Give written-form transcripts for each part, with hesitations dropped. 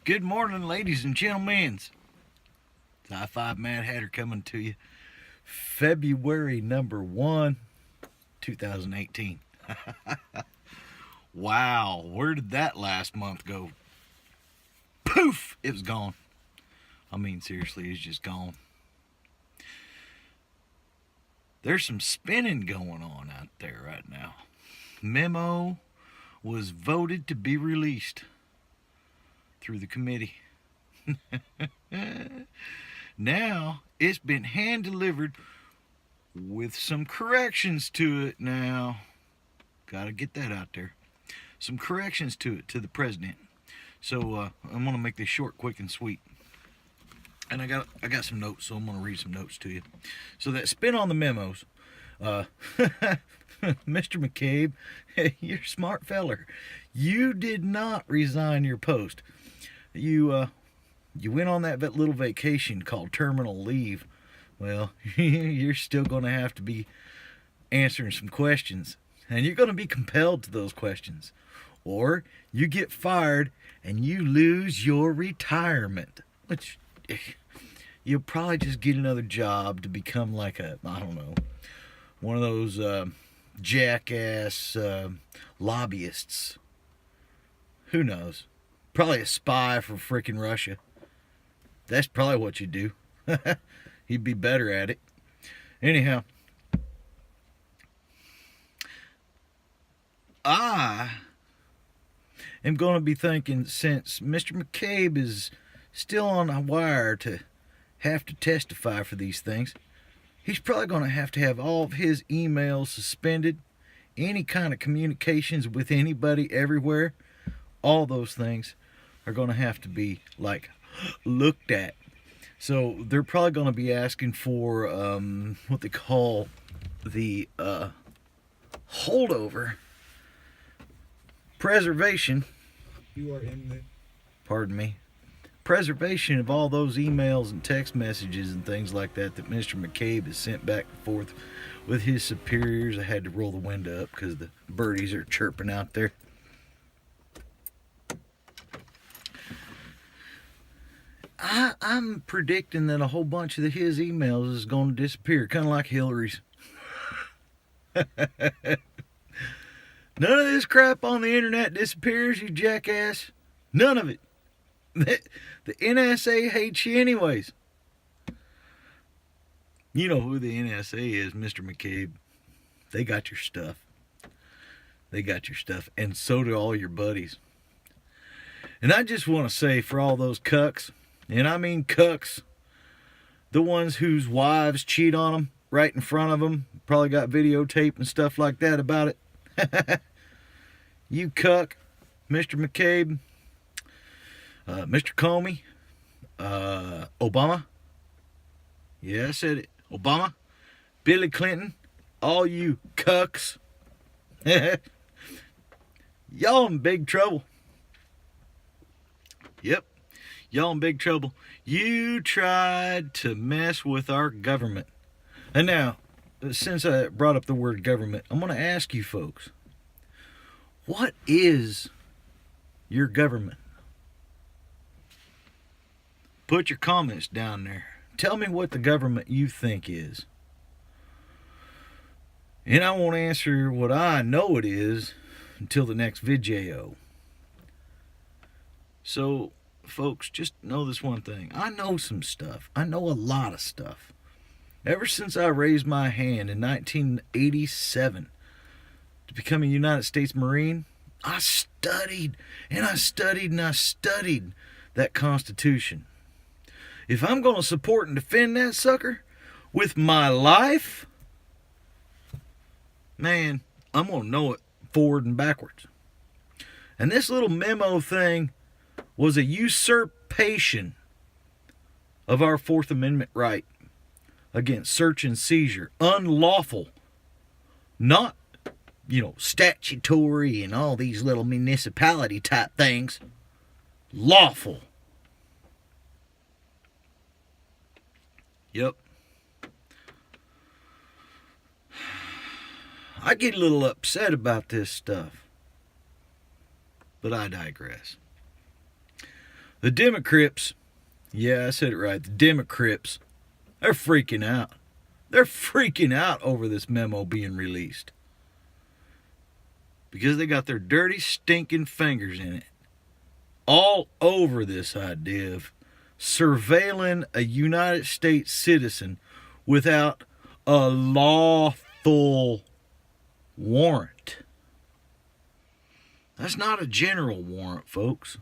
Good morning, ladies and gentlemen. It's I-5 Mad Hatter coming to you. February number 1, 2018. Wow, where did that last month go? Poof! It was gone. I mean, seriously, it's just gone. There's some spinning going on out there right now. Memo was voted to be released through the committee. Now it's been hand delivered with some corrections to it. Now gotta get that out there, some corrections to it, to the president. So I'm gonna make this short, quick, and sweet. And I got some notes, so I'm gonna read some notes to you. So that spin on the memos, Mr. McCabe, you're a smart feller. You did not resign your post. You went on that little vacation called terminal leave. Well, you're still going to have to be answering some questions, and you're going to be compelled to those questions, or you get fired and you lose your retirement, which you'll probably just get another job to become like a, I don't know, one of those jackass lobbyists. Who knows? Probably a spy for freaking Russia. That's probably what you do. He'd be better at it. Anyhow, I am going to be thinking, since Mr. McCabe is still on the wire to have to testify for these things, he's probably going to have all of his emails suspended, any kind of communications with anybody everywhere. All those things are going to have to be, like, looked at. So they're probably going to be asking for what they call the holdover preservation. You are in the... Pardon me. Preservation of all those emails and text messages and things like that Mr. McCabe has sent back and forth with his superiors. I had to roll the window up because the birdies are chirping out there. I'm predicting that a whole bunch of his emails is going to disappear, kind of like Hillary's. None of this crap on the internet disappears, you jackass. None of it. The NSA hates you anyways. You know who the NSA is, Mr. McCabe. They got your stuff. They got your stuff, and so do all your buddies. And I just want to say, for all those cucks, and I mean cucks, the ones whose wives cheat on them right in front of them, probably got videotape and stuff like that about it. You cuck, Mr. McCabe, Mr. Comey, Obama. Yeah, I said it. Obama, Billy Clinton, all you cucks. Y'all in big trouble. Yep. Y'all in big trouble. You tried to mess with our government. And now, since I brought up the word government, I'm going to ask you folks, what is your government? Put your comments down there. Tell me what the government you think is. And I won't answer what I know it is until the next video. So, folks, just know this one thing. I know some stuff. I know a lot of stuff. Ever since I raised my hand in 1987 to become a United States Marine, I studied and I studied and I studied that Constitution. If I'm going to support and defend that sucker with my life, man, I'm going to know it forward and backwards. And this little memo thing was a usurpation of our Fourth Amendment right against search and seizure. Unlawful. Not, statutory and all these little municipality type things. Lawful. Yep. I get a little upset about this stuff. But I digress. The Democrats, yeah, I said it right, the Democrats, they're freaking out. They're freaking out over this memo being released. Because they got their dirty, stinking fingers in it. All over this idea of surveilling a United States citizen without a lawful warrant. That's not a general warrant, folks.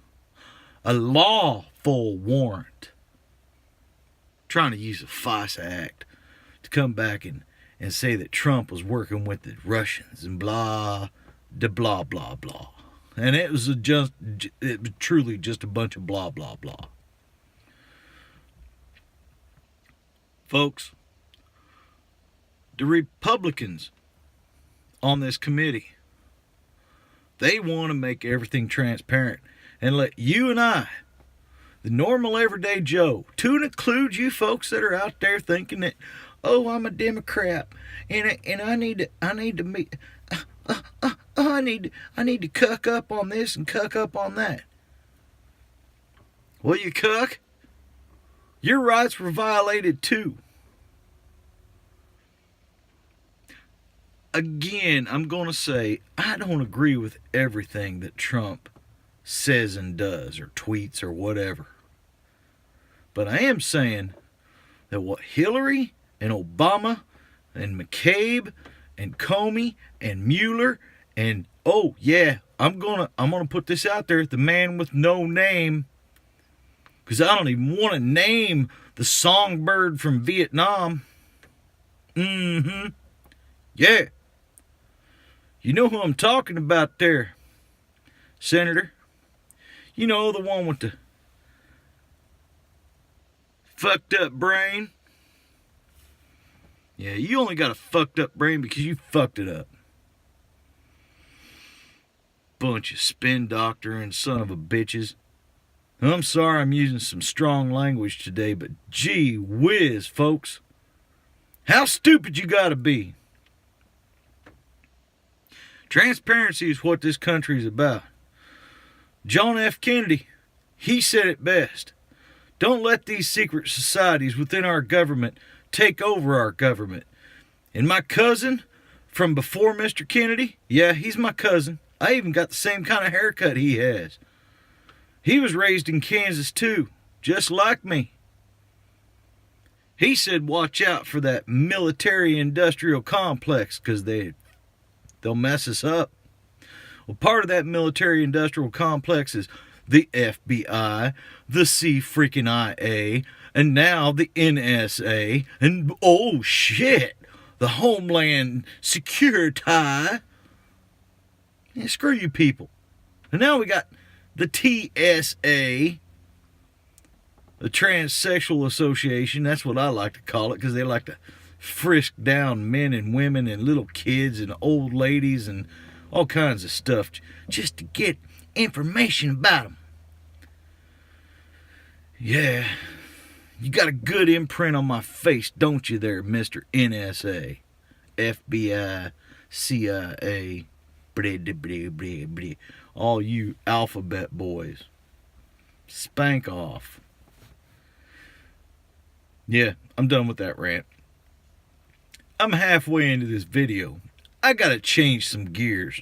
A lawful warrant. Trying to use a FISA Act to come back and say that Trump was working with the Russians and blah, blah, blah, blah. And it was truly just a bunch of blah, blah, blah. Folks, the Republicans on this committee, they want to make everything transparent and let you and I, the normal everyday Joe, to include you folks that are out there thinking that, oh, I'm a Democrat and I need to meet, I need to cuck up on this and cuck up on that. Well, you cuck, your rights were violated too. Again, I'm going to say I don't agree with everything that Trump says and does or tweets or whatever. But I am saying that what Hillary and Obama and McCabe and Comey and Mueller and, oh yeah, I'm gonna put this out there, the man with no name, because I don't even want to name the songbird from Vietnam. Yeah. You know who I'm talking about there, Senator. You know, the one with the fucked up brain. Yeah, you only got a fucked up brain because you fucked it up. Bunch of spin doctoring son of a bitches. I'm sorry I'm using some strong language today, but gee whiz, folks. How stupid you gotta be. Transparency is what this country is about. John F. Kennedy, he said it best. Don't let these secret societies within our government take over our government. And my cousin from before Mr. Kennedy, yeah, he's my cousin. I even got the same kind of haircut he has. He was raised in Kansas too, just like me. He said watch out for that military-industrial complex because they'll mess us up. Well, part of that military-industrial complex is the FBI, the C-freaking-IA, and now the NSA, and oh shit, the Homeland Security. Yeah, screw you people. And now we got the TSA, the Transsexual Association. That's what I like to call it, because they like to frisk down men and women and little kids and old ladies and all kinds of stuff just to get information about them. Yeah, you got a good imprint on my face, don't you there, Mr. NSA, FBI, CIA, all you alphabet boys. Spank off. Yeah, I'm done with that rant. I'm halfway into this video. I gotta change some gears.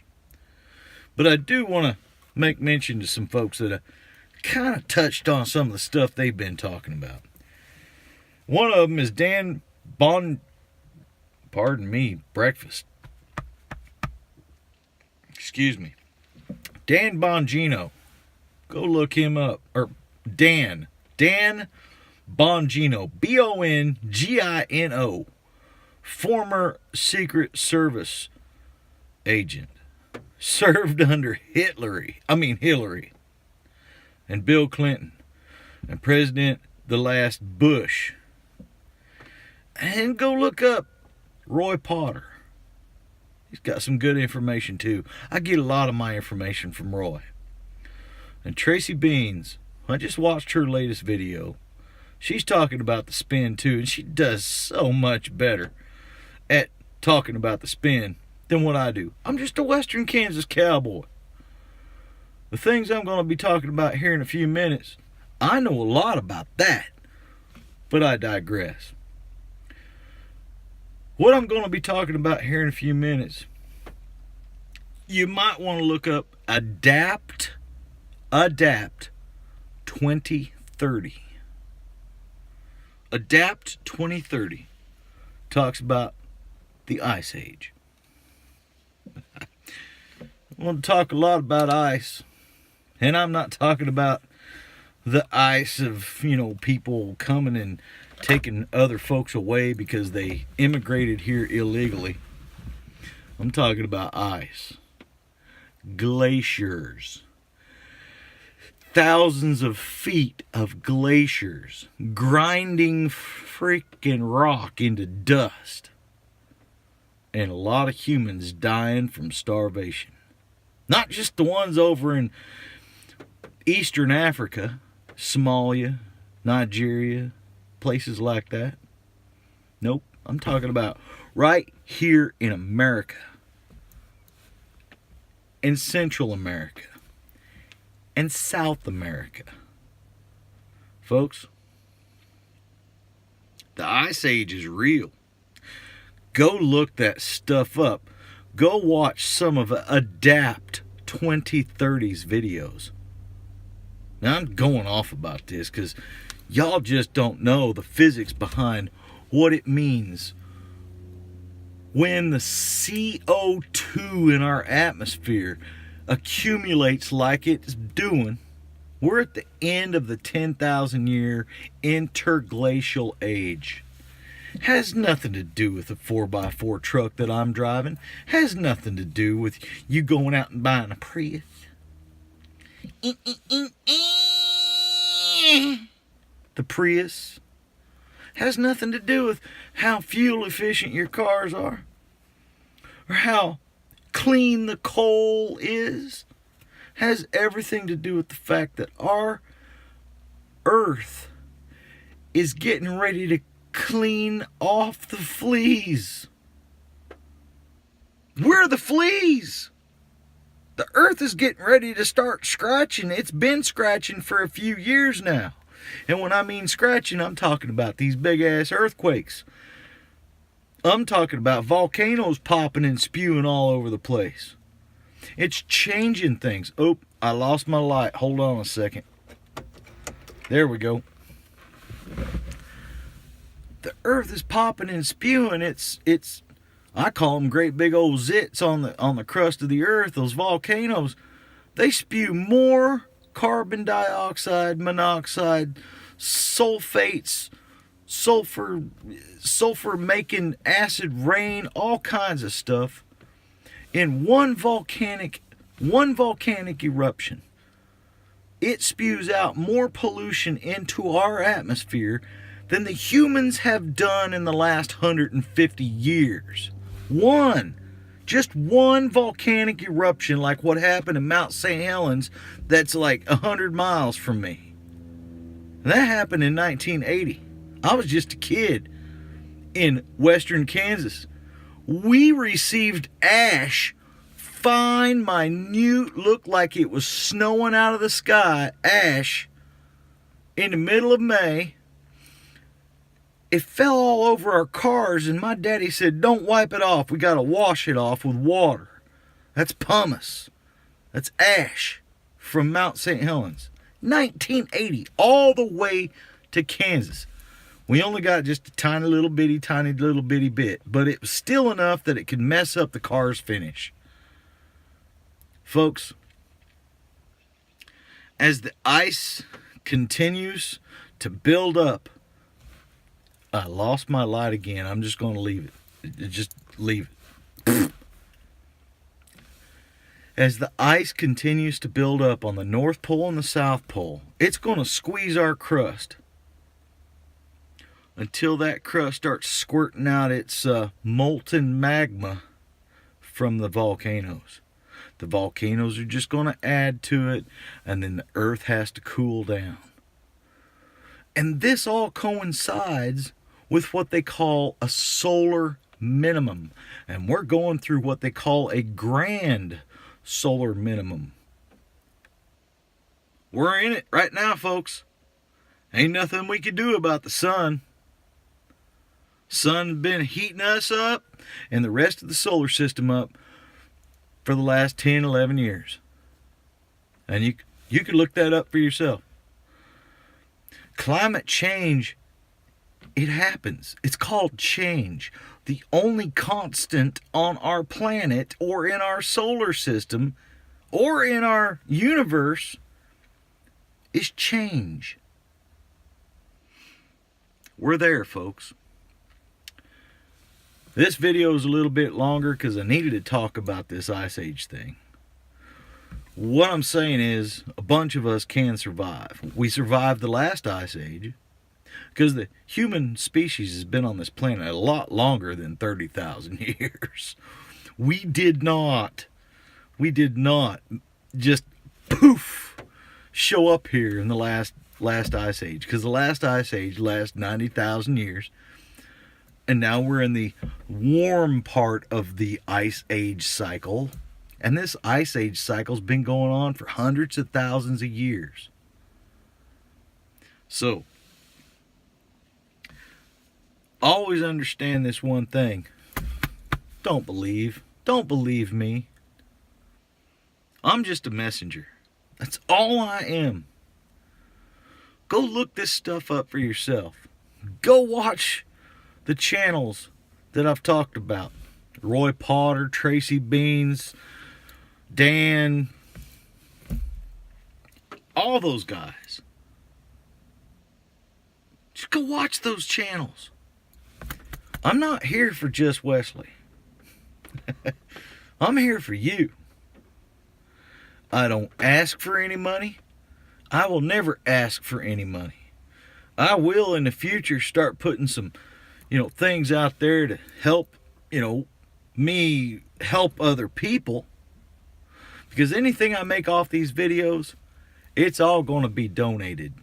But I do want to make mention to some folks that kind of touched on some of the stuff they've been talking about. One of them is breakfast. Excuse me. DanBongino. Go look him up. Or Dan Bongino. Bongino. Former Secret Service agent. served under Hillary, and Bill Clinton, and the last Bush. And go look up Roy Potter. He's got some good information too. I get a lot of my information from Roy. And Tracy Beans, I just watched her latest video. She's talking about the spin too, and she does so much better at talking about the spin than what I do. I'm just a Western Kansas cowboy. The things I'm going to be talking about here in a few minutes, I know a lot about that, but I digress. What I'm going to be talking about here in a few minutes, you might want to look up Adapt 2030. Adapt 2030 talks about the Ice Age. I want to talk a lot about ice, and I'm not talking about the ice of, people coming and taking other folks away because they immigrated here illegally. I'm talking about ice. Glaciers. Thousands of feet of glaciers grinding freaking rock into dust. And a lot of humans dying from starvation. Not just the ones over in Eastern Africa, Somalia, Nigeria, places like that. Nope, I'm talking about right here in America, in Central America, and South America. Folks, the Ice Age is real. Go look that stuff up. Go watch some of Adapt 2030's videos. Now, I'm going off about this because y'all just don't know the physics behind what it means when the CO2 in our atmosphere accumulates like it's doing. We're at the end of the 10,000 year interglacial age. Has nothing to do with the 4x4 truck that I'm driving. Has nothing to do with you going out and buying a Prius. The Prius has nothing to do with how fuel efficient your cars are or how clean the coal is. Has everything to do with the fact that our earth is getting ready to clean off the fleas. We're the fleas. The earth is getting ready to start scratching. It's been scratching for a few years now. And when I mean scratching, I'm talking about these big ass earthquakes. I'm talking about volcanoes popping and spewing all over the place. It's changing things. Oh, I lost my light. Hold on a second. There we go. The earth is popping and spewing. It's I call them great big old zits on the crust of the earth. Those volcanoes, they spew more carbon dioxide, monoxide, sulfates, sulfur making acid rain, all kinds of stuff in one volcanic eruption. It spews out more pollution into our atmosphere than the humans have done in the last 150 years. Just one volcanic eruption like what happened in Mount St. Helens that's like 100 miles from me. And that happened in 1980. I was just a kid in western Kansas. We received ash, fine, minute, looked like it was snowing out of the sky, ash, in the middle of May. It fell all over our cars, and my daddy said, don't wipe it off. We got to wash it off with water. That's pumice. That's ash from Mount St. Helens. 1980, all the way to Kansas. We only got just a tiny little bitty bit, but it was still enough that it could mess up the car's finish. Folks, as the ice continues to build up, I lost my light again. I'm just going to leave it. Just leave it. as the ice continues to build up on the North Pole and the South Pole, it's going to squeeze our crust until that crust starts squirting out its molten magma from the volcanoes. The volcanoes are just going to add to it, and then the earth has to cool down. And this all coincides with what they call a solar minimum. And we're going through what they call a grand solar minimum. We're in it right now, folks. Ain't nothing we can do about the sun. Sun's been heating us up and the rest of the solar system up for the last 10, 11 years. And you can look that up for yourself. Climate change, it happens. It's called change. The only constant on our planet or in our solar system or in our universe is change. We're there, folks. This video is a little bit longer because I needed to talk about this Ice Age thing. What I'm saying is, a bunch of us can survive. We survived the last Ice Age because the human species has been on this planet a lot longer than 30,000 years. We did not just poof show up here in the last Ice Age, because the last Ice Age lasted 90,000 years. And now we're in the warm part of the Ice Age cycle. And this Ice Age cycle's been going on for hundreds of thousands of years. So, always understand this one thing. Don't believe me. I'm just a messenger. That's all I am. Go look this stuff up for yourself. Go watch the channels that I've talked about. Roy Potter, Tracy Beans, Dan, all those guys. Just go watch those channels. I'm not here for just Wesley. I'm here for you. I don't ask for any money. I will never ask for any money. I will in the future start putting some things out there to help, me help other people. Because anything I make off these videos, it's all going to be donated.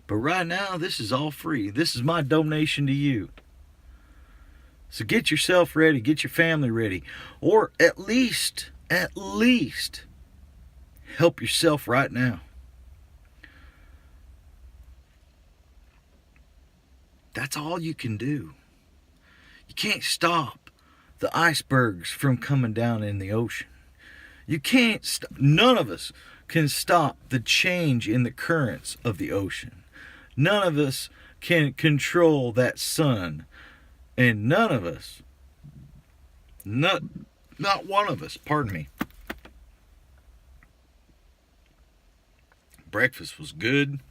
But right now, this is all free. This is my donation to you. So get yourself ready, get your family ready. Or at least, help yourself right now. That's all you can do. You can't stop the icebergs from coming down in the ocean. You can't none of us can stop the change in the currents of the ocean. None of us can control that sun. And none of us, not one of us, pardon me. Breakfast was good.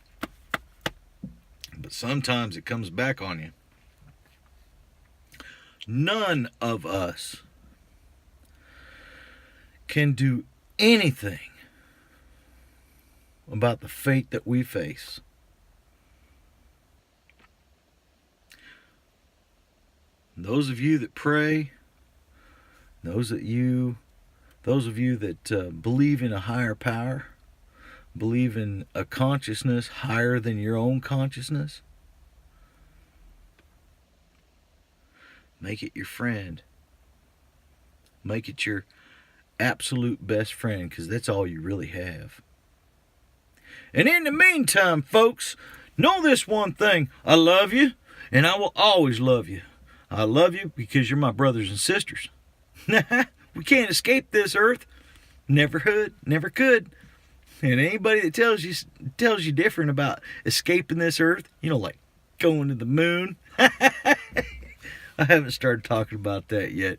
But sometimes it comes back on you. None of us can do anything about the fate that we face. Those of you that pray, those of you that believe in a higher power, believe in a consciousness higher than your own consciousness, make it your friend. Make it your absolute best friend, because that's all you really have. And in the meantime, folks, know this one thing. I love you, and I will always love you. I love you because you're my brothers and sisters. We can't escape this earth. Never could. And anybody that tells you different about escaping this earth, like going to the moon. I haven't started talking about that yet.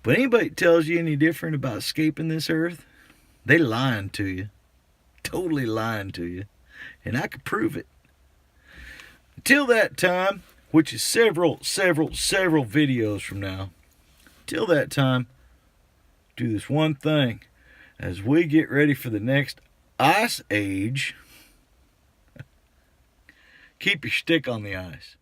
But anybody that tells you any different about escaping this earth, they lying to you. Totally lying to you. And I could prove it. Until that time, which is several videos from now. Till that time, do this one thing. As we get ready for the next ice age, keep your stick on the ice.